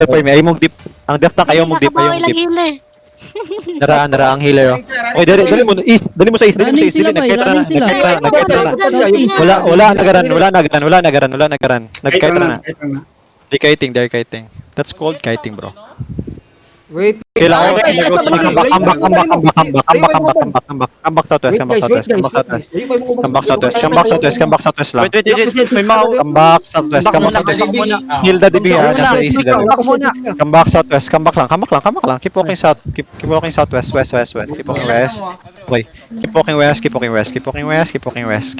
Ay mong dip. Ang def tank ayaw mong dip, ayaw mong dip. healer. Nara ang healer. Okay, dali mo east, dali mo sa east, dali mo sa east. Running sila, Wala nagaran. Nagkite na. Di kiting, they're kiting. That's called kiting, bro. Wait. Kailangan ko come back southwest lang. Come back southwest. Heal the DB ha, nasa east sila. Come back southwest, come back lang. Keep walking south, keep walking southwest, west. Keep walking west. Okay. Keep walking west. Keep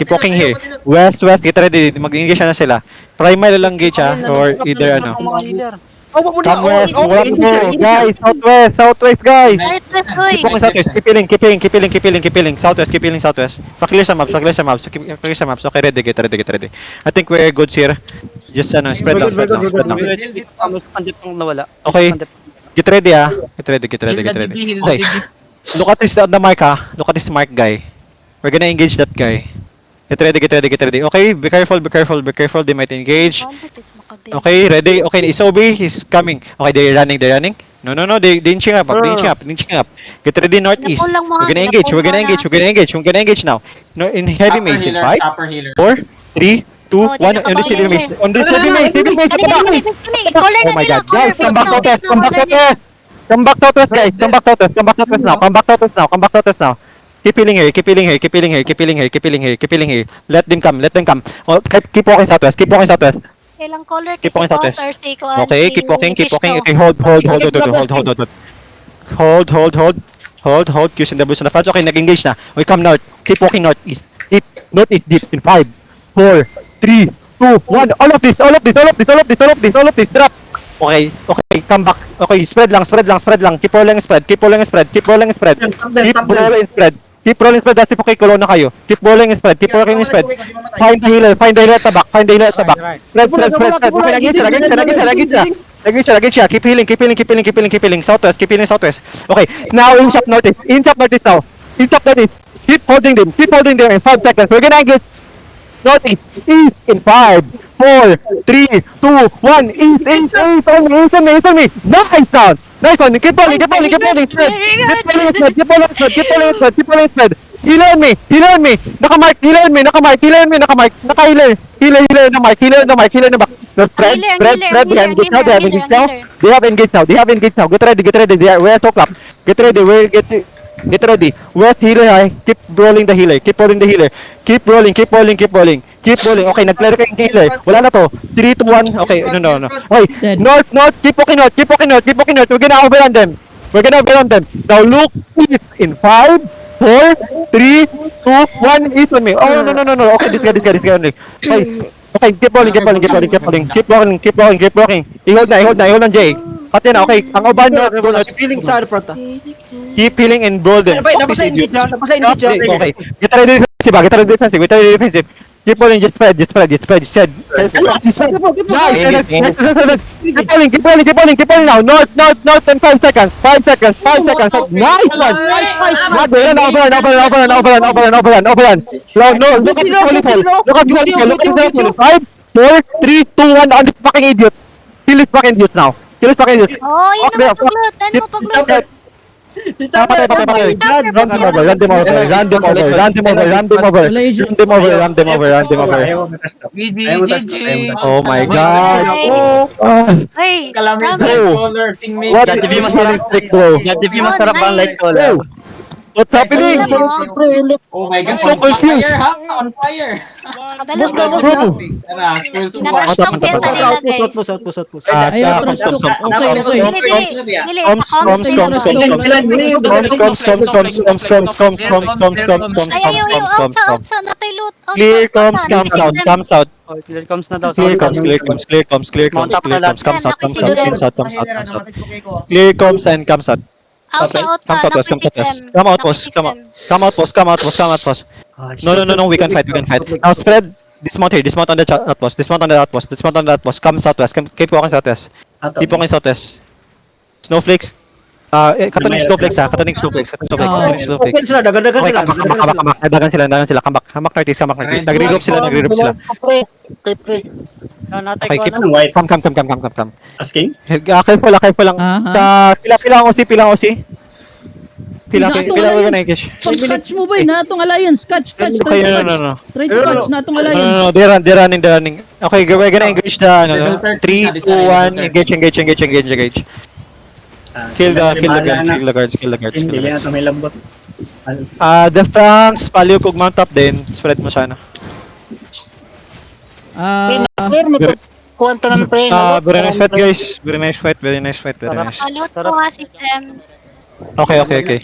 walking here. West, get ready. Mag-engage na sila. Primary lang gauge ha, or either ano. Come west, guys, southwest guys. Keep walking southwest, keep healing, southwest. Pa-clear sa maps. Okay, ready, get ready. I think we're good here. Just spread lang. Okay, get ready ah. Get ready. Okay, look at the mark ha. Look at this mark guy. We're gonna engage that guy. Get ready. Okay, be careful. They might engage. Okay, ready. Okay, Isobi is coming. Okay, they're running. No, they inching up. Get ready northeast. We're gonna engage now. No, in heavy mace in 5, 4, 3, 2, 1. On the heavy mace. Oh my god, guys, come back southwest. Come back southwest now. Keep healing here. Let them come. Oh, keep walking southwest. Kailang color Keep kasi walking southwest. Star Stay ko. Okay, keep walking. Okay, hold. Q's in the boots on the front. Okay, nag-engage na. Okay, come north. Keep walking northeast. Northeast deep in 5, 4, 3, 2, 1. All of this. Drop. Okay, come back. Okay, spread lang. Keep rolling spread. Keep rolling spread. That's okay, kulo na kayo. Keep rolling spread. Find the healer at the back. Spread. Lagin siya. Keep healing. Southwest. Okay, now inch up northeast now. Keep holding them in 5 seconds. We're gonna engage northeast. East in 5, 4, 3, 2, 1. East on me. Nice one. Keep rolling. Spread. Keep rolling spread. Healer me. Naka-mark. Healer. Healer na mark. No, spread. They have engaged now. Get ready. We're so clap. Get ready. West healer high. Keep rolling the healer. Keep rolling. Okay, nag-clear ka yung healer. Wala na to. 3, 2, 1. Okay, no. Okay, north. Keep walking north. We're gonna overrun them. Now look east in 5, 4, 3, 2, 1. East on me. Oh, no. Okay, this guy only. Okay, keep rolling. Keep walking. I-hold na, Jay. Pati na, okay. Ang oban no, Feeling sa front. keep healing and golden. Nabasa engage dyan. Okay. Get ready defensive. Keep rolling, just spread. Nice. Keep rolling now. North in 5 seconds. 5 seconds. Nice one. Overrun. No, look at the volleyball. 5, 4, 3, 2, 1. On this fucking idiot. Kill this fucking idiot now. Oh, yun naman paglut. Ano mo paglut? Patay. Run them over. Oh my god. Hey, Kalamis Rami. light color, teammate. What is this trick, bro? Masarap ang light color. What's happening? Oh my god, I'm so confused. On fire. Kabalas Bro. Tara, school Naka-rush talk siya kanila, guys. Outpost. Ayaw, okay. Dili. Outside. Natay loot. Clear comes out. Clear comes na daw. Clear comes. Clear comes and comes out. Come outpost. No, we can fight. Now spread. Dismount here. Dismount on the outpost. Come southwest. Keep walking southwest. Snowflakes. Katuning snowflakes ha, katuning snowflakes, katuning snowflakes. Okay sila, dagan-dagan Okay, sila. kamak, dagan sila, kamak northeast, nagre-group sila. Okay, keep, Anong white? come. Asking? Careful lang. Aha. Pilang OC. Pilang Natong na alliance. Kish. Pag-catch mo ba natong alliance? Catch. Okay, Try to catch. no. Try to catch natong alliance. No, they're running. Okay, we're gonna engage the, 3, 2, 1, engage. Kill the guards. Hindi na ito may lambot. The Franks, palio kog mount up din, spread mo sana. Very nice fight. Salute ko nga si Sam. Okay.